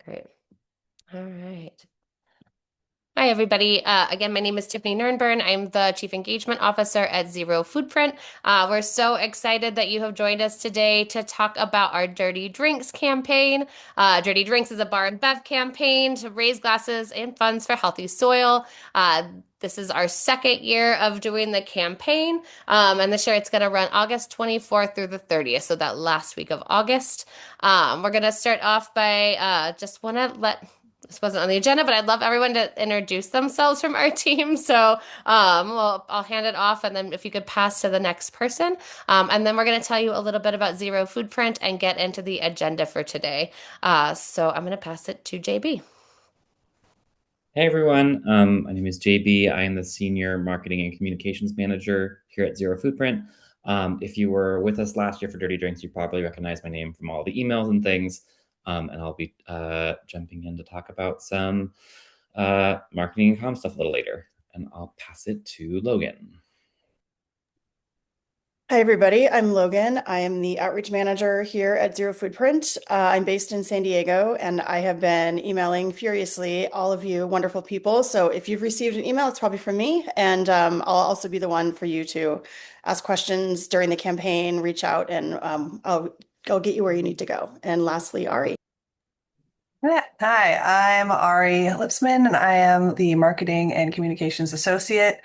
Great. All right. Hi, everybody. Again, my name is Tiffany Nernburn. I'm the Chief Engagement Officer at Zero Foodprint. We're so excited that you have joined us today to talk about our Dirty Drinks campaign. Dirty Drinks is a bar and bev campaign to raise glasses and funds for healthy soil. This is our second year of doing the campaign, and this year it's going to run August 24th through the 30th, so that last week of August. We're going to start off by just want to let this wasn't on the agenda, but I'd love everyone to introduce themselves from our team. So, well, I'll hand it off, and then if you could pass to the next person, and then we're going to tell you a little bit about Zero Foodprint and get into the agenda for today. So I'm going to pass it to JB. Hey everyone, my name is JB. I am the Senior Marketing and Communications Manager here at Zero Foodprint. If you were with us last year for Dirty Drinks, you probably recognize my name from all the emails and things. And I'll be jumping in to talk about some marketing and comm stuff a little later. And I'll pass it to Logan. Hi, everybody. I'm Logan. I am the outreach manager here at Zero Foodprint. I'm based in San Diego, and I have been emailing furiously all of you wonderful people. So if you've received an email, it's probably from me, and I'll also be the one for you to ask questions during the campaign, reach out, and I'll get you where you need to go. And lastly, Ari. Yeah. Hi, I'm Ari Lipsman, and I am the Marketing and Communications Associate.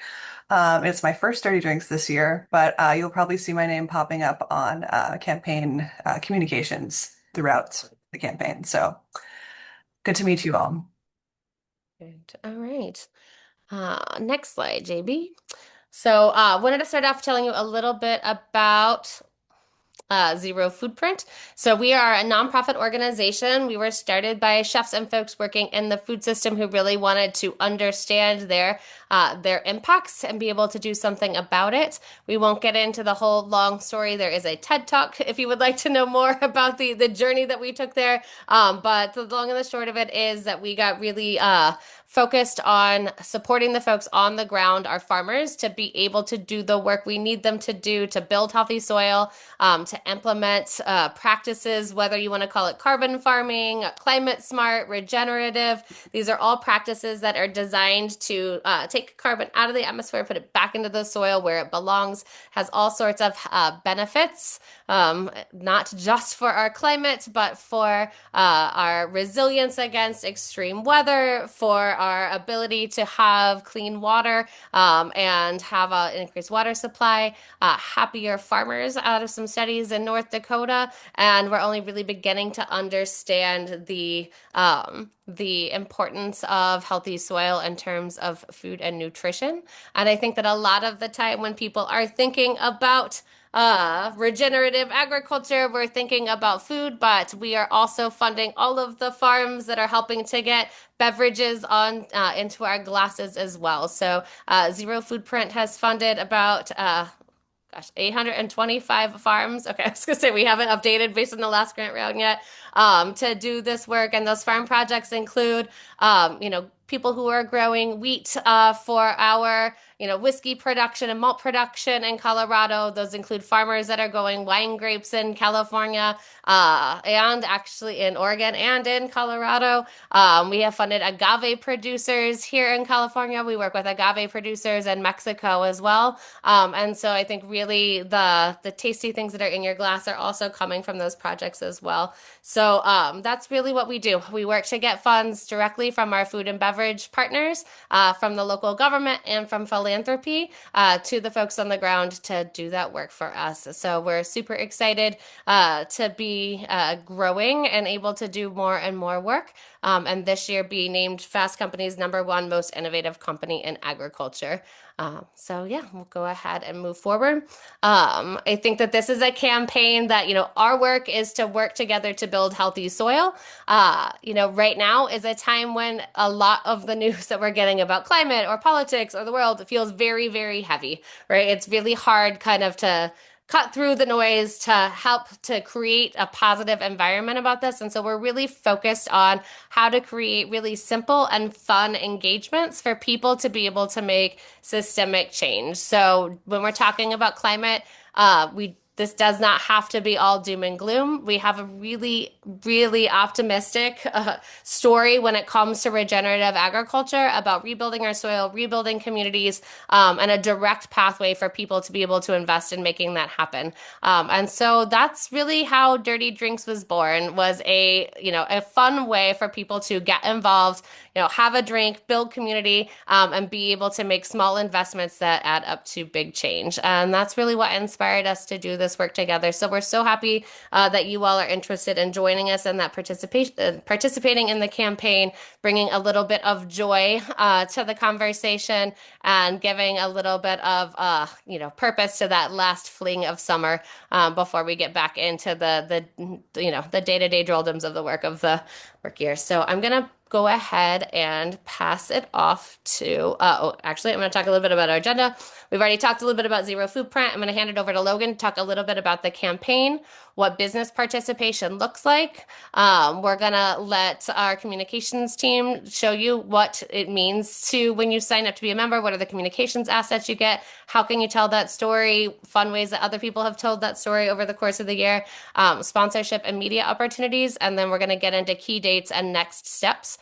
It's my first Dirty Drinks this year, but you'll probably see my name popping up on campaign communications throughout the campaign. So good to meet you all. Good. All right. Next slide, JB. So, wanted to start off telling you a little bit about Zero Foodprint. So we are a nonprofit organization. We were started by chefs and folks working in the food system who really wanted to understand their impacts and be able to do something about it. We won't get into the whole long story. There is a TED Talk if you would like to know more about the journey that we took there. But the long and the short of it is that we got really focused on supporting the folks on the ground, our farmers, to be able to do the work we need them to do to build healthy soil, to implement practices, whether you want to call it carbon farming, climate smart, regenerative. These are all practices that are designed to take carbon out of the atmosphere, put it back into the soil where it belongs, has all sorts of benefits, not just for our climate, but for our resilience against extreme weather, for our ability to have clean water and have an increased water supply, happier farmers out of some studies in North Dakota, and we're only really beginning to understand the importance of healthy soil in terms of food and nutrition. And I think that a lot of the time when people are thinking about regenerative agriculture, we're thinking about food, but we are also funding all of the farms that are helping to get beverages on into our glasses as well. So Zero Foodprint has funded about 825 farms. Okay, I was gonna say we haven't updated based on the last grant round yet, to do this work. And those farm projects include, people who are growing wheat for our, whiskey production and malt production in Colorado. Those include farmers that are growing wine grapes in California, and actually in Oregon and in Colorado. We have funded agave producers here in California. We work with agave producers in Mexico as well. And so I think really the tasty things that are in your glass are also coming from those projects as well. So that's really what we do. We work to get funds directly from our food and beverage partners, from the local government and from philanthropy, to the folks on the ground to do that work for us. So we're super excited to be growing and able to do more and more work. And this year be named Fast Company's #1 most innovative company in agriculture. So yeah, we'll go ahead and move forward. I think that this is a campaign that, our work is to work together to build healthy soil. Right now is a time when a lot of the news that we're getting about climate or politics or the world feels very, very heavy, right? It's really hard kind of to cut through the noise to help to create a positive environment about this. And so we're really focused on how to create really simple and fun engagements for people to be able to make systemic change. So when we're talking about climate, we this does not have to be all doom and gloom. We have a really, really optimistic story when it comes to regenerative agriculture about rebuilding our soil, rebuilding communities, and a direct pathway for people to be able to invest in making that happen. And so that's really how Dirty Drinks was born, was a fun way for people to get involved, have a drink, build community, and be able to make small investments that add up to big change. And that's really what inspired us to do this work together. So we're so happy that you all are interested in joining us in that participating in the campaign, bringing a little bit of joy to the conversation and giving a little bit of purpose to that last fling of summer before we get back into the day-to-day drolldums of the work of the work year. So I'm gonna go ahead and pass it off to, actually, I'm going to talk a little bit about our agenda. We've already talked a little bit about Zero Foodprint. I'm going to hand it over to Logan to talk a little bit about the campaign, what business participation looks like. We're going to let our communications team show you what it means to, when you sign up to be a member, what are the communications assets you get, how can you tell that story, fun ways that other people have told that story over the course of the year, sponsorship and media opportunities, and then we're going to get into key dates and next steps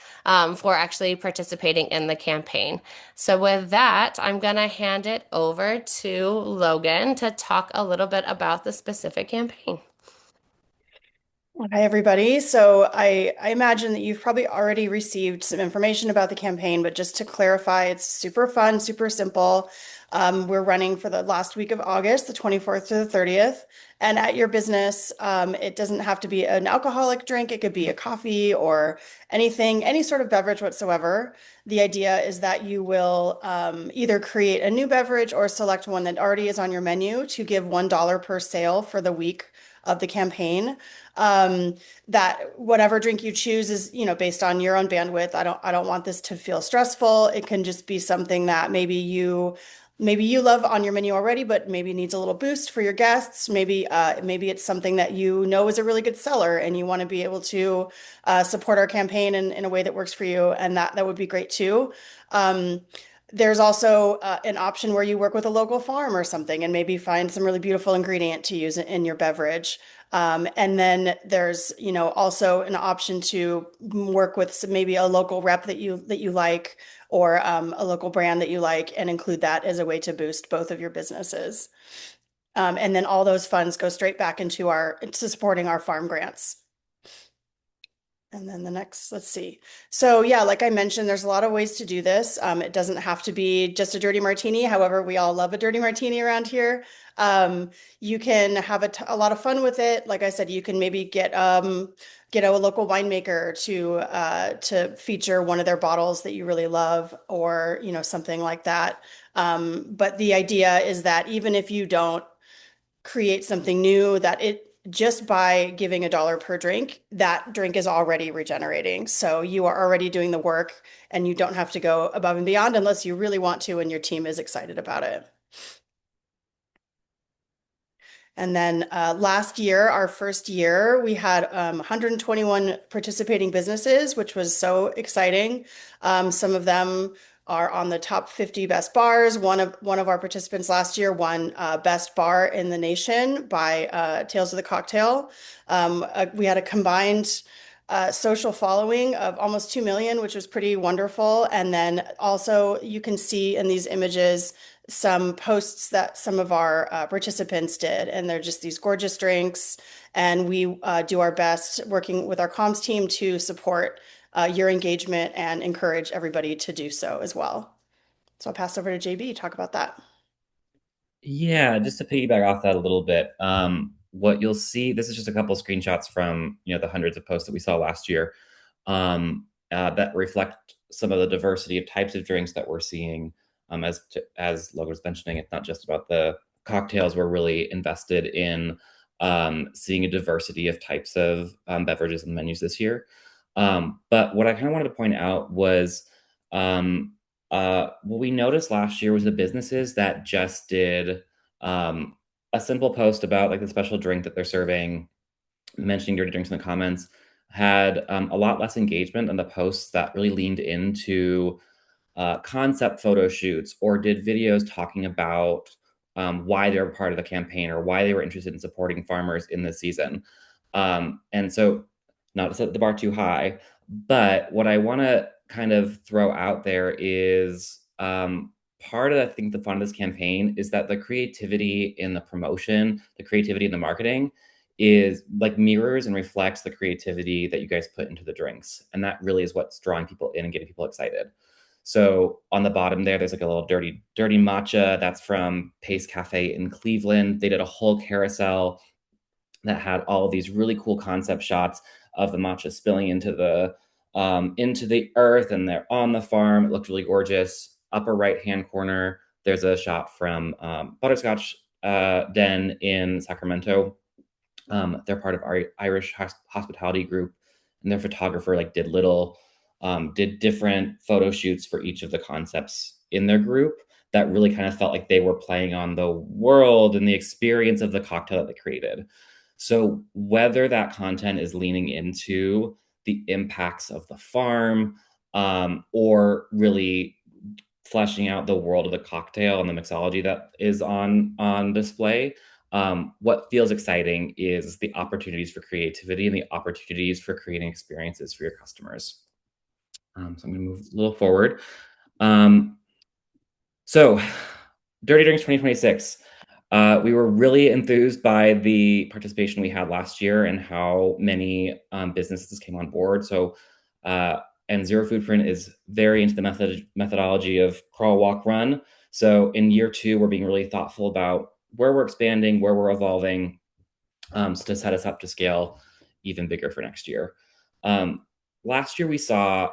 for actually participating in the campaign. So with that, I'm going to hand it over to Logan to talk a little bit about the specific campaign. Hi, everybody. So I imagine that you've probably already received some information about the campaign, but just to clarify, it's super fun, super simple. We're running for the last week of August, the 24th to the 30th. And at your business, it doesn't have to be an alcoholic drink. It could be a coffee or anything, any sort of beverage whatsoever. The idea is that you will either create a new beverage or select one that already is on your menu to give $1 per sale for the week of the campaign. That whatever drink you choose is, based on your own bandwidth. I don't want this to feel stressful. It can just be something that maybe you love on your menu already, but maybe needs a little boost for your guests. Maybe it's something that is a really good seller and you want to be able to support our campaign in a way that works for you, and that would be great too. There's also an option where you work with a local farm or something and maybe find some really beautiful ingredient to use in your beverage. And then there's, also an option to work with maybe a local rep that you like, or a local brand that you like, and include that as a way to boost both of your businesses. And then all those funds go straight back into supporting our farm grants. And then the next, let's see. So yeah, like I mentioned, there's a lot of ways to do this. It doesn't have to be just a dirty martini. However, we all love a dirty martini around here. You can have a lot of fun with it. Like I said, you can maybe get a local winemaker to feature one of their bottles that you really love, or something like that. But the idea is that even if you don't create something new, that just by giving $1 per drink, that drink is already regenerating. So you are already doing the work and you don't have to go above and beyond unless you really want to and your team is excited about it. And then last year, our first year, we had 121 participating businesses, which was so exciting. Some of them are on the top 50 best bars. One of our participants last year won best bar in the nation by Tales of the Cocktail. We had a combined social following of almost 2 million, which was pretty wonderful. And then also you can see in these images some posts that some of our participants did, and they're just these gorgeous drinks. And we do our best working with our comms team to support your engagement and encourage everybody to do so as well. So I'll pass over to JB to talk about that. Yeah, just to piggyback off that a little bit, what you'll see, this is just a couple of screenshots from the hundreds of posts that we saw last year that reflect some of the diversity of types of drinks that we're seeing. As Logan was mentioning, it's not just about the cocktails. We're really invested in seeing a diversity of types of beverages and menus this year. But what I kind of wanted to point out was what we noticed last year was the businesses that just did a simple post about like the special drink that they're serving, mentioning dirty drinks in the comments, had a lot less engagement than the posts that really leaned into concept photo shoots or did videos talking about why they're part of the campaign or why they were interested in supporting farmers in this season. And so, not to set the bar too high, but what I want to kind of throw out there is part of, I think, the fun of this campaign is that the creativity in the promotion, the creativity in the marketing is like mirrors and reflects the creativity that you guys put into the drinks. And that really is what's drawing people in and getting people excited. So on the bottom there's like a little dirty matcha that's from Pace Cafe in Cleveland. They did a whole carousel that had all of these really cool concept shots of the matcha spilling into the earth, and they're on the farm. It looked really gorgeous. Upper right hand corner, there's a shot from Butterscotch Den in Sacramento. They're part of our Irish hospitality group, and their photographer did different photo shoots for each of the concepts in their group that really kind of felt like they were playing on the world and the experience of the cocktail that they created. So whether that content is leaning into the impacts of the farm, or really fleshing out the world of the cocktail and the mixology that is on display, what feels exciting is the opportunities for creativity and the opportunities for creating experiences for your customers. So I'm going to move a little forward. So Dirty Drinks 2026. We were really enthused by the participation we had last year and how many businesses came on board. So, and Zero Foodprint is very into the methodology of crawl, walk, run. So in year 2, we're being really thoughtful about where we're expanding, where we're evolving, so to set us up to scale even bigger for next year. Last year we saw,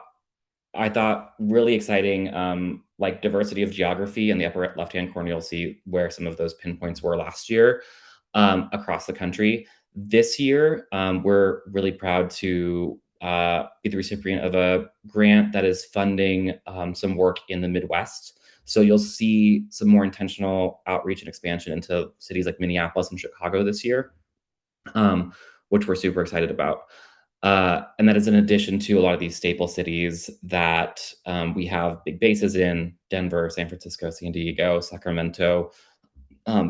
I thought, really exciting, like diversity of geography. In the upper left-hand corner, you'll see where some of those pinpoints were last year across the country. This year, we're really proud to be the recipient of a grant that is funding some work in the Midwest. So you'll see some more intentional outreach and expansion into cities like Minneapolis and Chicago this year, which we're super excited about. And that is in addition to a lot of these staple cities that we have big bases in: Denver, San Francisco, San Diego, Sacramento,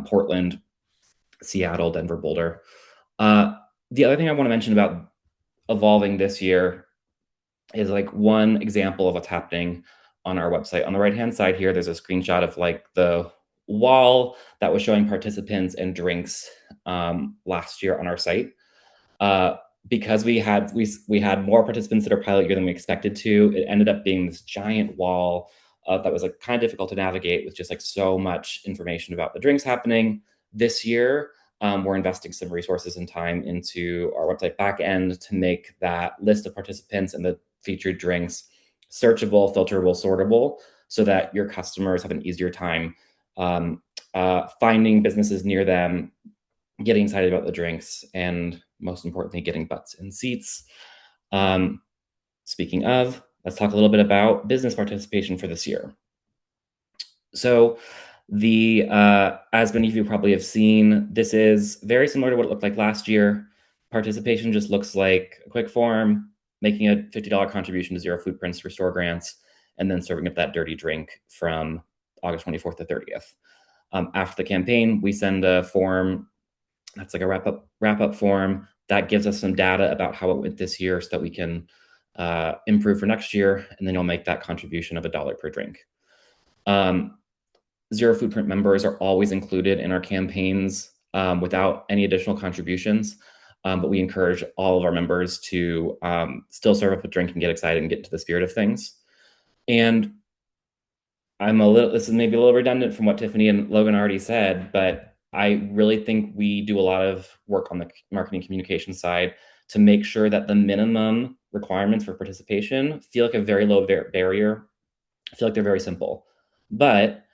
Portland, Seattle, Denver, Boulder. The other thing I want to mention about evolving this year is like one example of what's happening on our website. On the right-hand side here, there's a screenshot of like the wall that was showing participants and drinks last year on our site. Because we had more participants that are pilot year than we expected to, it ended up being this giant wall that was like kind of difficult to navigate with just like so much information about the drinks happening. This year, we're investing some resources and time into our website back end to make that list of participants and the featured drinks searchable, filterable, sortable, so that your customers have an easier time finding businesses near them, getting excited about the drinks, and most importantly, getting butts in seats. Speaking of, let's talk a little bit about business participation for this year. So as many of you probably have seen, this is very similar to what it looked like last year. Participation just looks like a quick form, making a $50 contribution to Zero Foodprints for store grants, and then serving up that dirty drink from August 24th to 30th. After the campaign, we send a form that's like a wrap-up form that gives us some data about how it went this year so that we can improve for next year, and then you'll make that contribution of $1 per drink. Zero Foodprint members are always included in our campaigns without any additional contributions, but we encourage all of our members to still serve up a drink and get excited and get into the spirit of things. And this is maybe a little redundant from what Tiffany and Logan already said, but I really think we do a lot of work on the marketing communication side to make sure that the minimum requirements for participation feel like a very low barrier, feel like they're very simple. But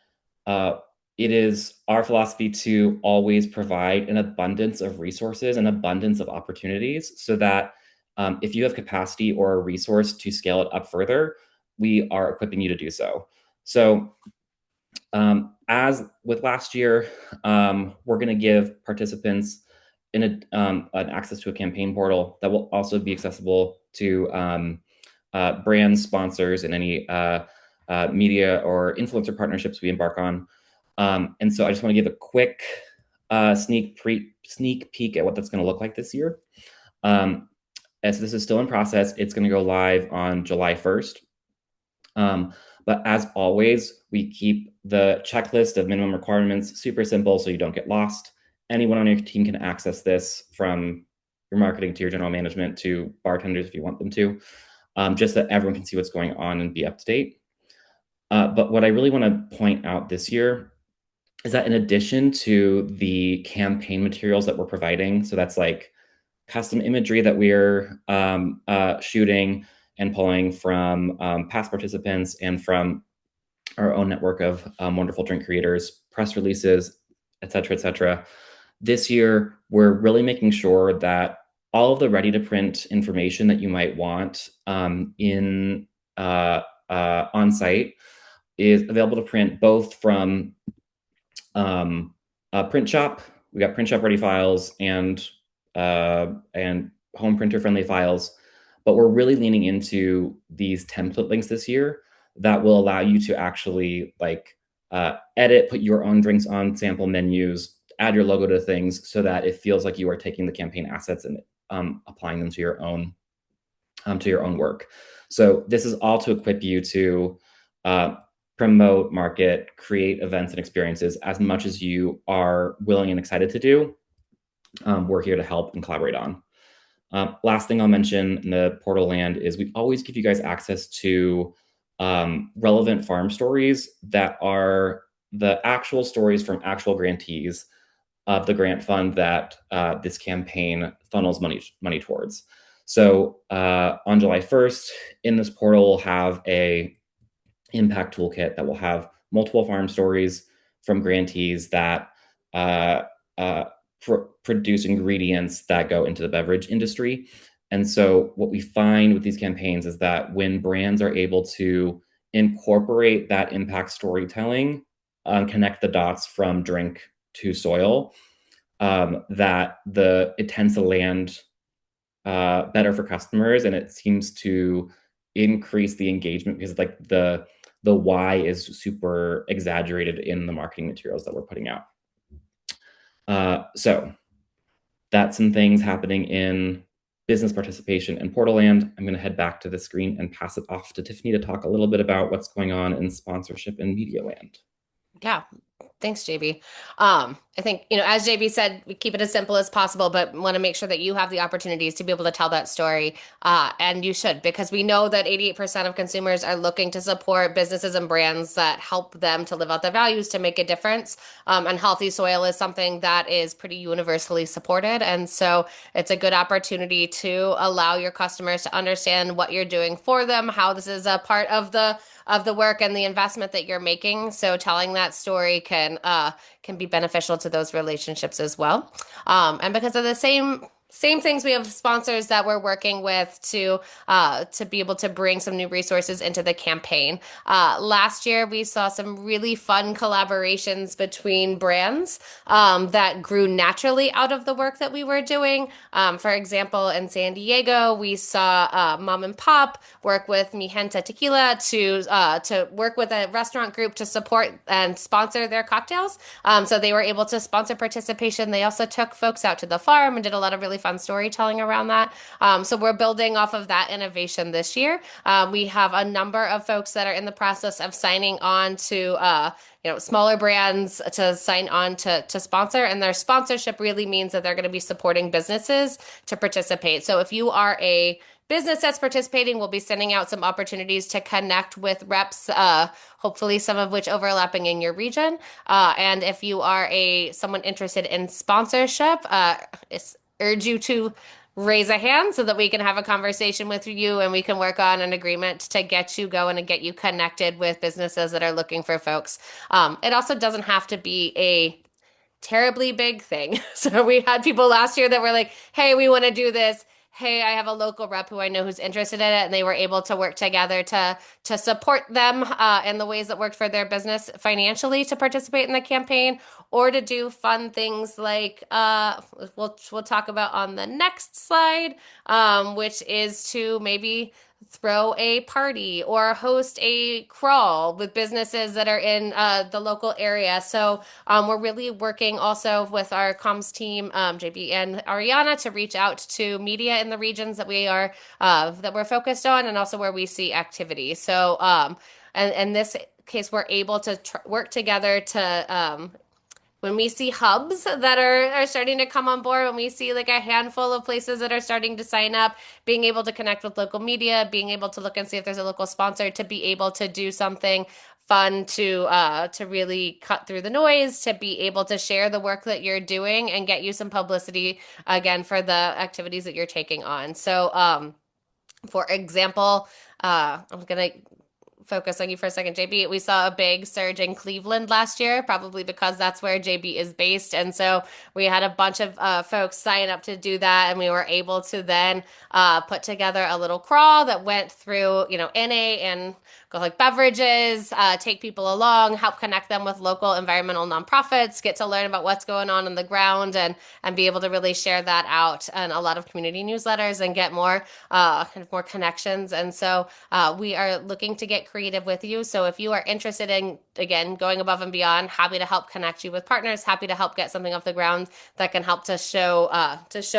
it is our philosophy to always provide an abundance of resources, an abundance of opportunities, so that if you have capacity or a resource to scale it up further, we are equipping you to do so. So as with last year, we're going to give participants an access to a campaign portal that will also be accessible to brand sponsors and any media or influencer partnerships we embark on. And so I just want to give a quick sneak peek at what that's going to look like this year. As this is still in process, it's going to go live on July 1st. But as always, we keep the checklist of minimum requirements super simple so you don't get lost. Anyone on your team can access this, from your marketing to your general management to bartenders if you want them to, just so that everyone can see what's going on and be up to date. But what I really want to point out this year is that in addition to the campaign materials that we're providing, so that's like custom imagery that we're shooting and pulling from past participants and from our own network of wonderful drink creators, press releases, et cetera. This year, we're really making sure that all of the ready to print information that you might want in on site is available to print, both from print shop. We got print shop ready files and home printer friendly files, but we're really leaning into these template links this year that will allow you to actually like edit, put your own drinks on sample menus, add your logo to things so that it feels like you are taking the campaign assets and applying them to your own work. So this is all to equip you to promote, market, create events and experiences as much as you are willing and excited to do. We're here to help and collaborate on. Last thing I'll mention in the portal land is we always give you guys access to relevant farm stories that are the actual stories from actual grantees of the grant fund that this campaign funnels money towards. So on July 1st, in this portal, we'll have a impact toolkit that will have multiple farm stories from grantees that produce ingredients that go into the beverage industry. And so what we find with these campaigns is that when brands are able to incorporate that impact storytelling, connect the dots from drink to soil, that it tends to land better for customers, and it seems to increase the engagement because like the why is super exaggerated in the marketing materials that we're putting out. So that's some things happening in business participation and portal land. I'm going to head back to the screen and pass it off to Tiffany to talk a little bit about what's going on in sponsorship and media land. Yeah. Thanks, JB. I think, as JB said, we keep it as simple as possible, but want to make sure that you have the opportunities to be able to tell that story. And you should, because we know that 88% of consumers are looking to support businesses and brands that help them to live out their values, to make a difference. And healthy soil is something that is pretty universally supported. And so it's a good opportunity to allow your customers to understand what you're doing for them, how this is a part of the work and the investment that you're making. So telling that story can be beneficial to those relationships as well. And because of the same things, we have sponsors that we're working with to be able to bring some new resources into the campaign. Last year, we saw some really fun collaborations between brands that grew naturally out of the work that we were doing. For example, in San Diego, we saw Mom and Pop work with Mi Gente Tequila to work with a restaurant group to support and sponsor their cocktails. So they were able to sponsor participation. They also took folks out to the farm and did a lot of really fun storytelling around that. So we're building off of that innovation this year. We have a number of folks that are in the process of signing on to smaller brands to sign on to sponsor, and their sponsorship really means that they're going to be supporting businesses to participate. So if you are a business that's participating, we'll be sending out some opportunities to connect with reps, hopefully some of which overlapping in your region. And if you are someone interested in sponsorship, urge you to raise a hand so that we can have a conversation with you and we can work on an agreement to get you going and get you connected with businesses that are looking for folks. It also doesn't have to be a terribly big thing. So we had people last year that were like, hey, we want to do this. Hey, I have a local rep who I know who's interested in it, and they were able to work together to support them in the ways that worked for their business financially to participate in the campaign, or to do fun things like we'll talk about on the next slide, which is to maybe throw a party or host a crawl with businesses that are in the local area. So we're really working also with our comms team, JB and Ariana, to reach out to media in the regions that that we're focused on, and also where we see activity. So and in this case, we're able to work together to when we see hubs that are starting to come on board, when we see like a handful of places that are starting to sign up, being able to connect with local media, being able to look and see if there's a local sponsor to be able to do something fun to really cut through the noise, to be able to share the work that you're doing and get you some publicity again for the activities that you're taking on. So for example, I'm gonna focus on you for a second, JB. We saw a big surge in Cleveland last year, probably because that's where JB is based. And so we had a bunch of folks sign up to do that. And we were able to then put together a little crawl that went through, NA and go like beverages, take people along, help connect them with local environmental nonprofits, get to learn about what's going on the ground and be able to really share that out and a lot of community newsletters and get more kind of more connections. And so we are looking to get creative with you. So if you are interested in, again, going above and beyond, happy to help connect you with partners, happy to help get something off the ground that can help to show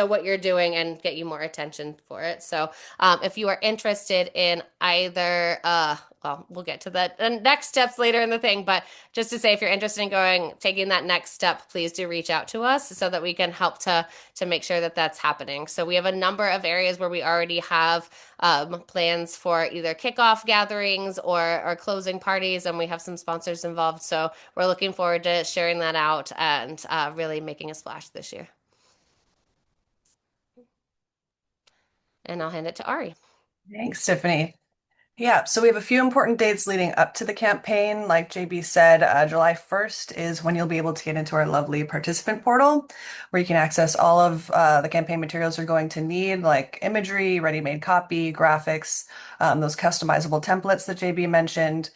what you're doing and get you more attention for it. So if you are interested in either well, we'll get to the next steps later in the thing, but just to say, if you're interested in taking that next step, please do reach out to us so that we can help to make sure that that's happening. So we have a number of areas where we already have plans for either kickoff gatherings or closing parties, and we have some sponsors involved. So we're looking forward to sharing that out and really making a splash this year. And I'll hand it to Ari. Thanks, Tiffany. Yeah, so we have a few important dates leading up to the campaign. Like JB said, July 1st is when you'll be able to get into our lovely participant portal, where you can access all of the campaign materials you're going to need, like imagery, ready-made copy, graphics, those customizable templates that JB mentioned.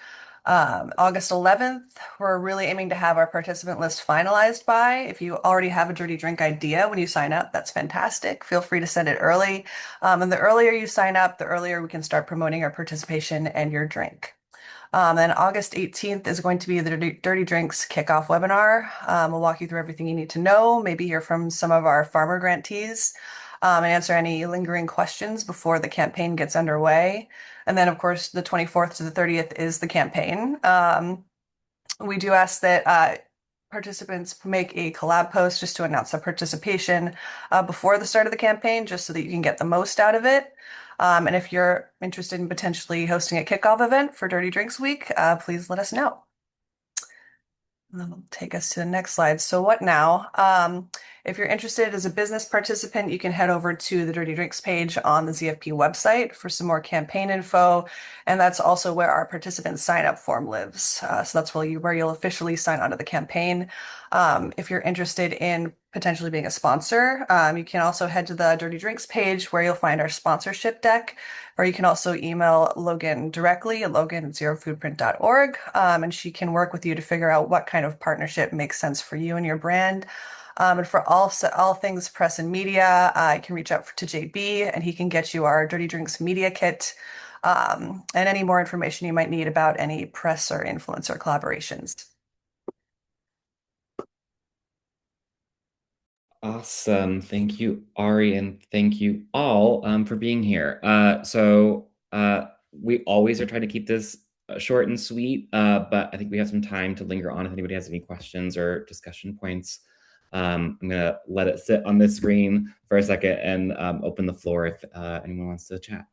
August 11th, we're really aiming to have our participant list finalized by. If you already have a dirty drink idea when you sign up, that's fantastic. Feel free to send it early. And the earlier you sign up, the earlier we can start promoting our participation and your drink. Then August 18th is going to be the Dirty Drinks kickoff webinar. We'll walk you through everything you need to know, maybe hear from some of our farmer grantees, and answer any lingering questions before the campaign gets underway. And then, of course, the 24th to the 30th is the campaign. We do ask that participants make a collab post just to announce their participation before the start of the campaign, just so that you can get the most out of it. And if you're interested in potentially hosting a kickoff event for Dirty Drinks Week, please let us know. That'll take us to the next slide. So what now? If you're interested as a business participant, you can head over to the Dirty Drinks page on the ZFP website for some more campaign info. And that's also where our participant sign up form lives. So that's where you'll officially sign on to the campaign. If you're interested in potentially being a sponsor, you can also head to the Dirty Drinks page where you'll find our sponsorship deck, or you can also email Logan directly at logan@zerofoodprint.org, and she can work with you to figure out what kind of partnership makes sense for you and your brand. And for all things press and media, you can reach out to JB and he can get you our Dirty Drinks media kit, and any more information you might need about any press or influencer collaborations. Awesome. Thank you, Ari, and thank you all for being here. We always are trying to keep this short and sweet, but I think we have some time to linger on if anybody has any questions or discussion points. I'm going to let it sit on this screen for a second and open the floor if anyone wants to chat.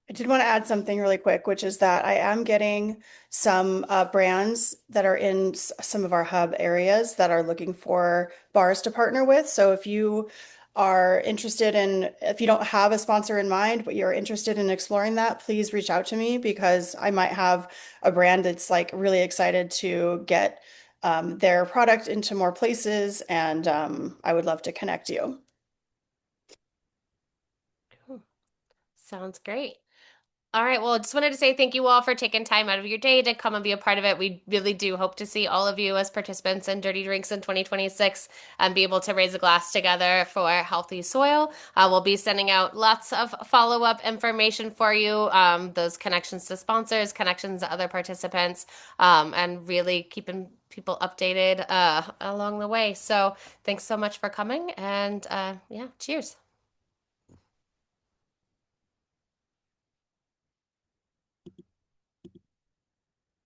I did want to add something really quick, which is that I am getting some brands that are in some of our hub areas that are looking for bars to partner with. So if you are interested if you don't have a sponsor in mind, but you're interested in exploring that, please reach out to me because I might have a brand that's like really excited to get their product into more places, and I would love to connect you. Cool. Sounds great. All right. Well, just wanted to say thank you all for taking time out of your day to come and be a part of it. We really do hope to see all of you as participants in Dirty Drinks in 2026 and be able to raise a glass together for healthy soil. We'll be sending out lots of follow-up information for you, those connections to sponsors, connections to other participants, and really keeping people updated along the way. So thanks so much for coming and yeah, cheers.